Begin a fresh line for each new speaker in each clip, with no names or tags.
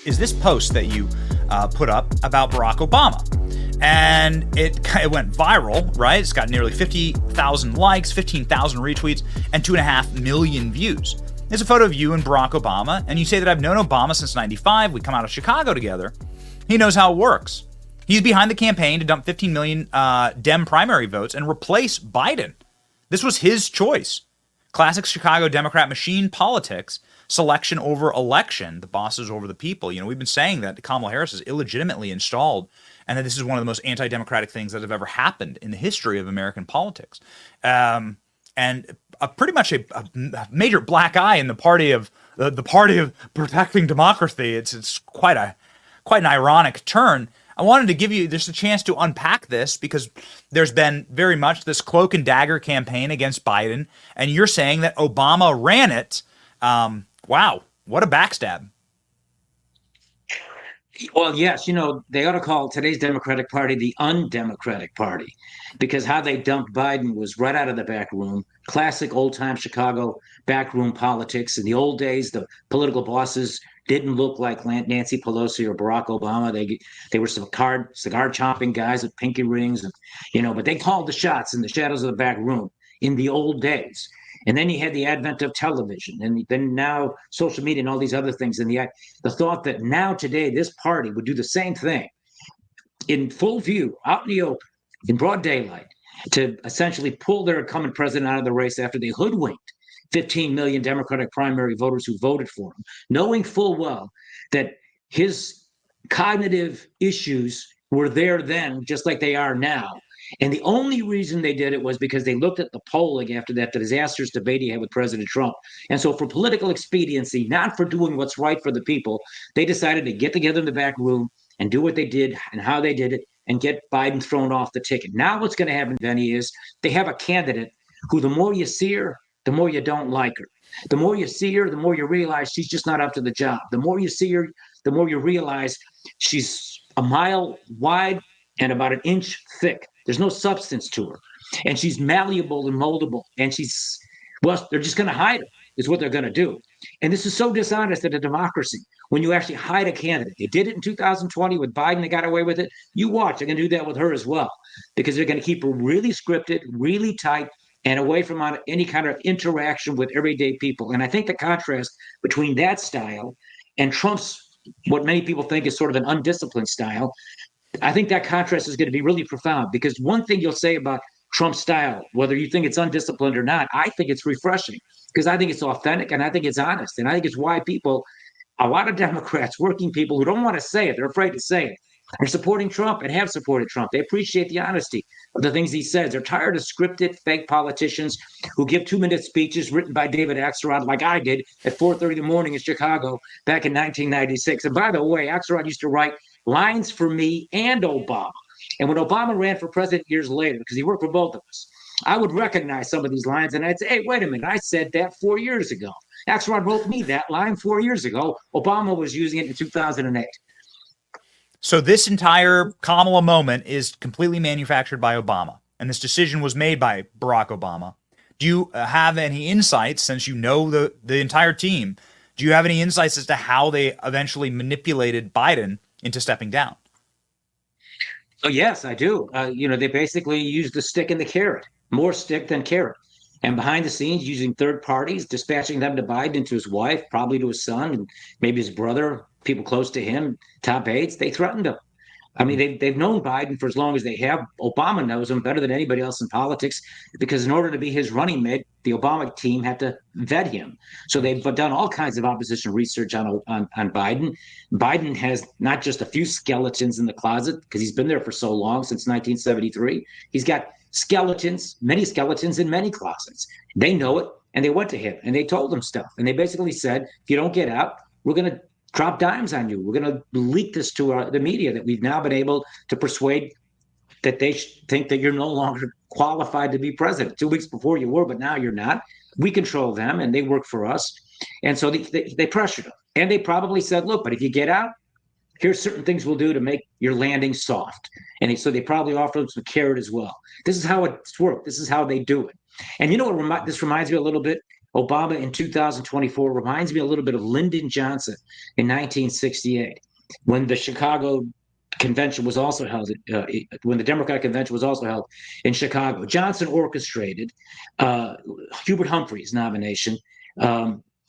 is this post that you put up about Barack Obama. And it went viral, right? It's got nearly 50,000 likes, 15,000 retweets, and 2.5 million views. There's a photo of you and Barack Obama, and you say that I've known Obama since 95. We come out of Chicago together. He knows how it works. He's behind the campaign to dump 15 million Dem primary votes and replace Biden. This was his choice. Classic Chicago Democrat machine politics, selection over election, the bosses over the people. You know, we've been saying that Kamala Harris is illegitimately installed and that this is one of the most anti-democratic things that have ever happened in the history of American politics. And pretty much a major black eye in the party of the party of protecting democracy. It's quite an ironic turn. I wanted to give you just a chance to unpack this because there's been very much this cloak and dagger campaign against Biden, and you're saying that Obama ran it. Wow, what a backstab.
Well, yes, they ought to call today's Democratic Party the undemocratic party, because how they dumped Biden was right out of the back room. Classic old-time Chicago backroom politics. In the old days, the political bosses didn't look like Nancy Pelosi or Barack Obama. They were cigar chomping guys with pinky rings, and but they called the shots in the shadows of the back room in the old days. And then you had the advent of television, and then now social media and all these other things. And the thought that now today this party would do the same thing in full view, out in the open, in broad daylight, to essentially pull their incumbent president out of the race after they hoodwinked 15 million Democratic primary voters who voted for him, knowing full well that his cognitive issues were there then, just like they are now. And the only reason they did it was because they looked at the polling after that, the disastrous debate he had with President Trump. And so for political expediency, not for doing what's right for the people, they decided to get together in the back room and do what they did and how they did it and get Biden thrown off the ticket. Now what's going to happen, Benny, is they have a candidate who the more you see her, the more you don't like her. The more you see her, the more you realize she's just not up to the job. The more you see her, the more you realize she's a mile wide and about an inch thick. There's no substance to her. And she's malleable and moldable. And they're just going to hide her, is what they're going to do. And this is so dishonest in a democracy when you actually hide a candidate. They did it in 2020 with Biden. They got away with it. You watch. They're going to do that with her as well, because they're going to keep her really scripted, really tight, and away from any kind of interaction with everyday people. And I think the contrast between that style and Trump's, what many people think is sort of an undisciplined style, I think that contrast is going to be really profound, because one thing you'll say about Trump's style, whether you think it's undisciplined or not, I think it's refreshing, because I think it's authentic and I think it's honest. And I think it's why a lot of Democrats, working people who don't want to say it, they're afraid to say it, are supporting Trump and have supported Trump. They appreciate the honesty of the things he says. They're tired of scripted, fake politicians who give 2-minute speeches written by David Axelrod, like I did at 4:30 in the morning in Chicago back in 1996. And by the way, Axelrod used to write lines for me and Obama. And when Obama ran for president years later, because he worked for both of us, I would recognize some of these lines and I'd say, hey, wait a minute, I said that 4 years ago. Axelrod wrote me that line 4 years ago. Obama was using it in 2008.
So this entire Kamala moment is completely manufactured by Obama, and this decision was made by Barack Obama. Do you have any insights, since you know the entire team, do you have any insights as to how they eventually manipulated Biden into stepping down?
Oh, yes, I do. They basically used the stick and the carrot, more stick than carrot. And behind the scenes, using third parties, dispatching them to Biden and to his wife, probably to his son, and maybe his brother, people close to him, top aides. They threatened him. I mean, they've known Biden for as long as they have. Obama knows him better than anybody else in politics, because in order to be his running mate, the Obama team had to vet him. So they've done all kinds of opposition research on Biden. Biden has not just a few skeletons in the closet, because he's been there for so long, since 1973. He's got many skeletons in many closets. They know it, and they went to him, and they told him stuff. And they basically said, if you don't get out, we're going to drop dimes on you. We're going to leak this to the media, that we've now been able to persuade that they think that you're no longer qualified to be president. 2 weeks before you were, but now you're not. We control them, and they work for us. And so they pressured him. And they probably said, look, but if you get out, here's certain things we'll do to make your landing soft. And so they probably offered him some carrot as well. This is how it's worked. This is how they do it. And you know what this reminds me a little bit Obama in 2024 reminds me a little bit of Lyndon Johnson in 1968, when the Chicago convention was also held, when the Democratic convention was also held in Chicago. Johnson orchestrated Hubert Humphrey's nomination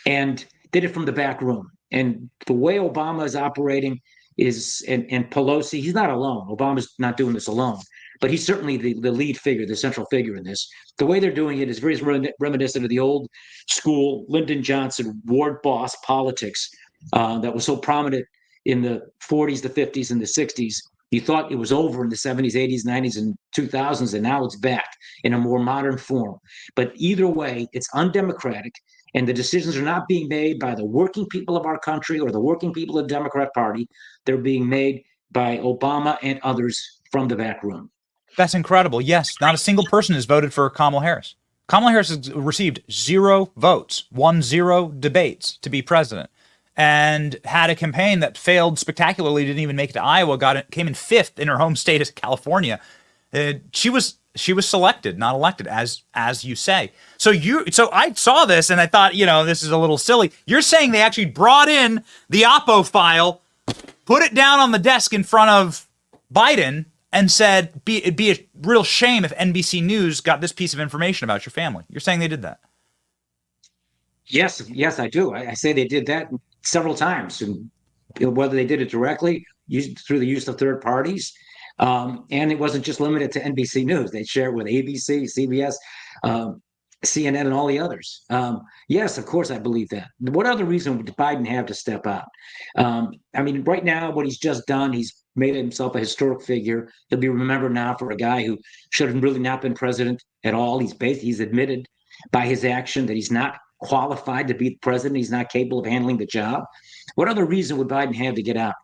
and did it from the back room. And the way Obama is operating is, and Pelosi, he's not alone. Obama's not doing this alone, but he's certainly the lead figure, the central figure in this. The way they're doing it is very reminiscent of the old school Lyndon Johnson ward boss politics that was so prominent in the 40s, the 50s, and the 60s. You thought it was over in the 70s, 80s, 90s, and 2000s, and now it's back in a more modern form. But either way, it's undemocratic, and the decisions are not being made by the working people of our country or the working people of the Democrat Party. They're being made by Obama and others from the back room.
That's incredible. Yes, not a single person has voted for Kamala Harris. Kamala Harris has received 0 votes, won 0 debates to be president, and had a campaign that failed spectacularly, didn't even make it to Iowa, came in 5th in her home state of California. She was selected, not elected, as you say. So I saw this and I thought, this is a little silly. You're saying they actually brought in the Oppo file, put it down on the desk in front of Biden, and said it'd be a real shame if NBC News got this piece of information about your family. You're saying they did that?
Yes, I do. I say they did that several times, and whether they did it directly through the use of third parties, and it wasn't just limited to NBC News. They share it with ABC, CBS, CNN, and all the others. Yes, of course, I believe that. What other reason would Biden have to step out? Right now, what he's just done, he's made himself a historic figure. He'll be remembered now for a guy who should have really not been president at all. He's admitted by his action that he's not qualified to be president. He's not capable of handling the job. What other reason would Biden have to get out,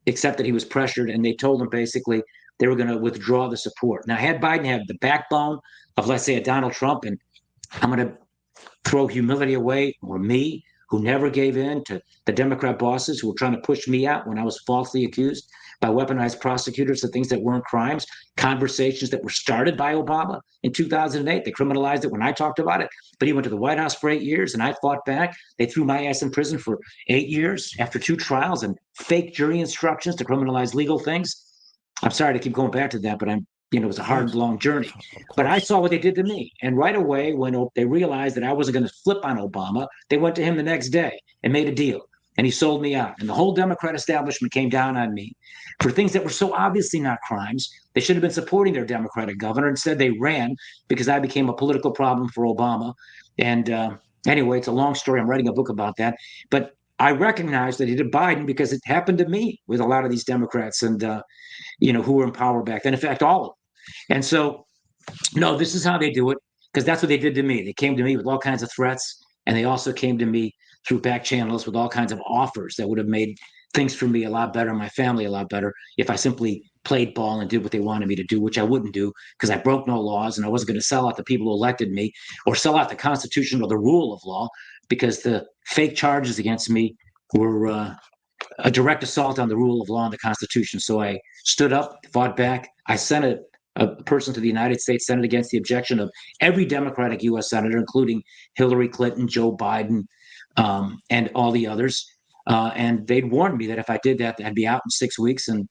except that he was pressured and they told him basically they were going to withdraw the support? Now, had Biden had the backbone of, let's say, a Donald Trump, and I'm going to throw humility away, or me, who never gave in to the Democrat bosses who were trying to push me out when I was falsely accused by weaponized prosecutors of things that weren't crimes, conversations that were started by Obama in 2008. They criminalized it when I talked about it, but he went to the White House for 8 years and I fought back. They threw my ass in prison for 8 years after 2 trials and fake jury instructions to criminalize legal things. I'm sorry to keep going back to that, but it was a hard, long journey. But I saw what they did to me. And right away, when they realized that I wasn't going to flip on Obama, they went to him the next day and made a deal. And he sold me out. And the whole Democrat establishment came down on me for things that were so obviously not crimes. They should have been supporting their Democratic governor. Instead, they ran because I became a political problem for Obama. And anyway, it's a long story. I'm writing a book about that. But I recognize that he did Biden because it happened to me with a lot of these Democrats and, who were in power back then. In fact, all of them. And so, no, this is how they do it, because that's what they did to me. They came to me with all kinds of threats, and they also came to me through back channels with all kinds of offers that would have made things for me a lot better, my family a lot better, if I simply played ball and did what they wanted me to do, which I wouldn't do because I broke no laws and I wasn't going to sell out the people who elected me or sell out the Constitution or the rule of law, because the fake charges against me were a direct assault on the rule of law and the Constitution. So I stood up, fought back. I sent a person to the United States Senate against the objection of every Democratic U.S. senator, including Hillary Clinton, Joe Biden, and all the others. And they'd warned me that if I did that, I'd be out in 6 weeks. And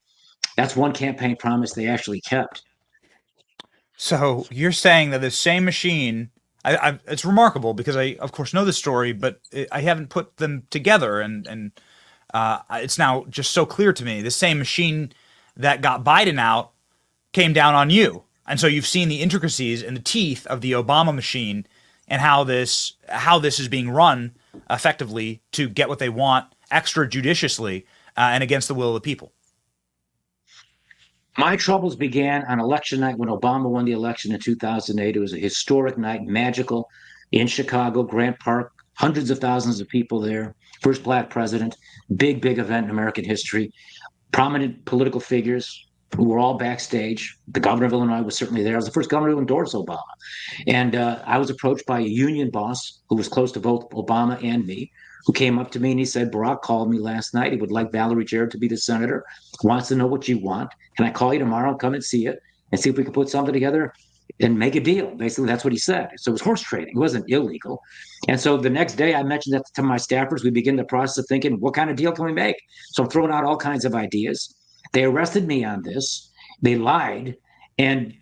that's one campaign promise they actually kept.
So you're saying that the same machine, it's remarkable because I, of course, know the story, but I haven't put them together. And it's now just so clear to me. The same machine that got Biden out came down on you. And so you've seen the intricacies and the teeth of the Obama machine and how this is being run effectively to get what they want extrajudiciously and against the will of the people.
My troubles began on election night when Obama won the election in 2008. It was a historic night, magical, in Chicago, Grant Park, hundreds of thousands of people there. First Black president, big event in American history. Prominent political figures who were all backstage. The governor of Illinois was certainly there. I was the first governor to endorse Obama. And I was approached by a union boss who was close to both Obama and me, who came up to me and he said, Barack called me last night. He would like Valerie Jarrett to be the senator, wants to know what you want. Can I call you tomorrow, come and see you, and see if we can put something together and make a deal. Basically, that's what he said. So it was horse trading. It wasn't illegal. And so the next day, I mentioned that to my staffers. We begin the process of thinking, what kind of deal can we make? So I'm throwing out all kinds of ideas. They arrested me on this. They lied. And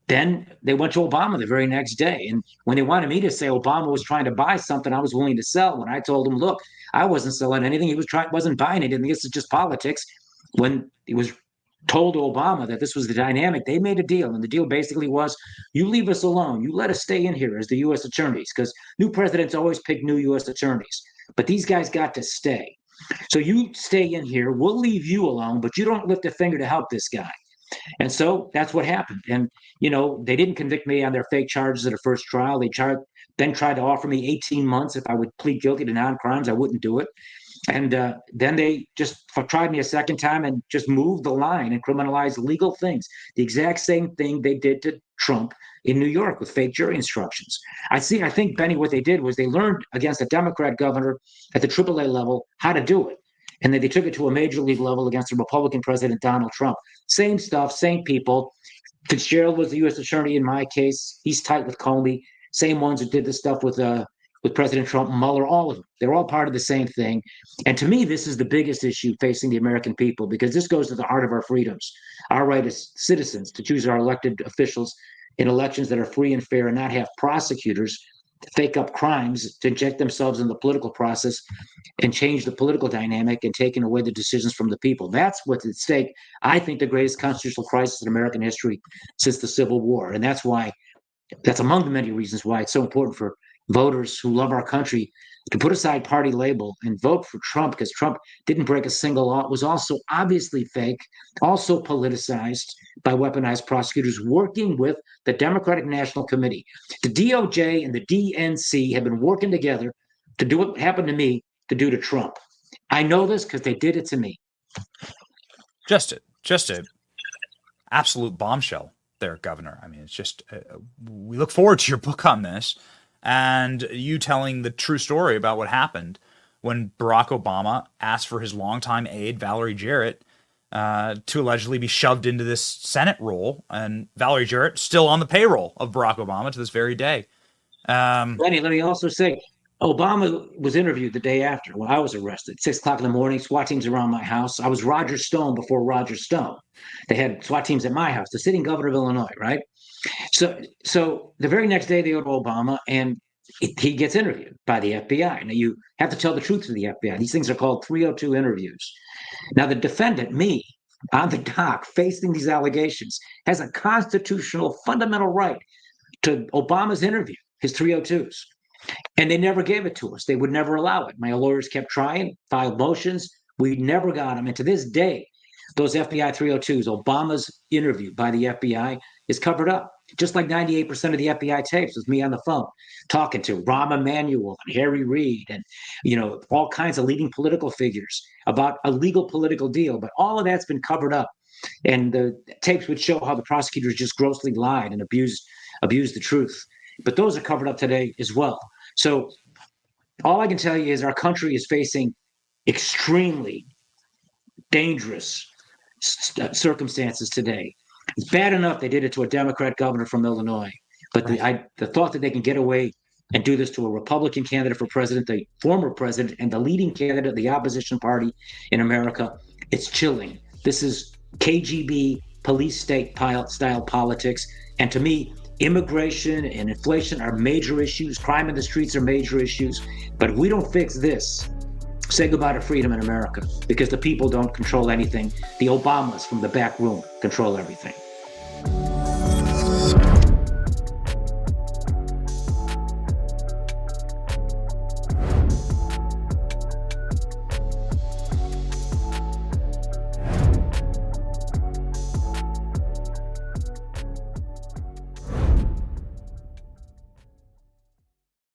then they went to Obama the very next day. And when they wanted me to say Obama was trying to buy something I was willing to sell, when I told them, look, I wasn't selling anything. He wasn't buying anything. This is just politics. When he was told Obama that this was the dynamic, they made a deal. And the deal basically was, you leave us alone. You let us stay in here as the U.S. attorneys, because new presidents always pick new U.S. attorneys. But these guys got to stay. So you stay in here. We'll leave you alone, but you don't lift a finger to help this guy. And so that's what happened. And, they didn't convict me on their fake charges at a first trial. They then tried to offer me 18 months if I would plead guilty to non-crimes. I wouldn't do it. And then they just tried me a second time and just moved the line and criminalized legal things. The exact same thing they did to Trump in New York with fake jury instructions. I think, Benny, what they did was they learned against a Democrat governor at the AAA level how to do it. And then they took it to a major league level against the Republican president, Donald Trump. Same stuff, same people. Fitzgerald was the U.S. attorney in my case. He's tight with Comey. Same ones who did this stuff with President Trump, Mueller, all of them. They're all part of the same thing. And to me, this is the biggest issue facing the American people, because this goes to the heart of our freedoms, our right as citizens to choose our elected officials in elections that are free and fair, and not have prosecutors fake up crimes to inject themselves in the political process and change the political dynamic and taking away the decisions from the people. That's what's at stake. I think the greatest constitutional crisis in American history since the Civil War. And that's among the many reasons why it's so important for voters who love our country to put aside party label and vote for Trump, because Trump didn't break a single law. It was also obviously fake, also politicized by weaponized prosecutors working with the Democratic National Committee. The DOJ and the DNC have been working together to do what happened to me to do to Trump. I know this because they did it to me.
Just a absolute bombshell there, Governor. I mean, it's just, we look forward to your book on this and you telling the true story about what happened when Barack Obama asked for his longtime aide, Valerie Jarrett, to allegedly be shoved into this Senate role. And Valerie Jarrett still on the payroll of Barack Obama to this very day.
Lenny, let me also say, Obama was interviewed the day after when I was arrested, 6 o'clock in the morning, SWAT teams around my house. I was Roger Stone before Roger Stone. They had SWAT teams at my house, the sitting governor of Illinois, right? So the very next day they go to Obama and he gets interviewed by the FBI. Now you have to tell the truth to the FBI. These things are called 302 interviews. Now the defendant, me, on the dock facing these allegations, has a constitutional fundamental right to Obama's interview, his 302s. And they never gave it to us. They would never allow it. My lawyers kept trying, filed motions. We never got them. And to this day, those FBI 302s, Obama's interview by the FBI is covered up. Just like 98% of the FBI tapes was me on the phone talking to Rahm Emanuel and Harry Reid and, all kinds of leading political figures about a legal political deal. But all of that's been covered up. And the tapes would show how the prosecutors just grossly lied and abused the truth. But those are covered up today as well. So all I can tell you is our country is facing extremely dangerous circumstances today. It's bad enough they did it to a Democrat governor from Illinois, but the thought that they can get away and do this to a Republican candidate for president, the former president, and the leading candidate of the opposition party in America, it's chilling. This is KGB police state style politics. And to me, immigration and inflation are major issues. Crime in the streets are major issues. But if we don't fix this, say goodbye to freedom in America, because the people don't control anything. The Obamas from the back room control everything.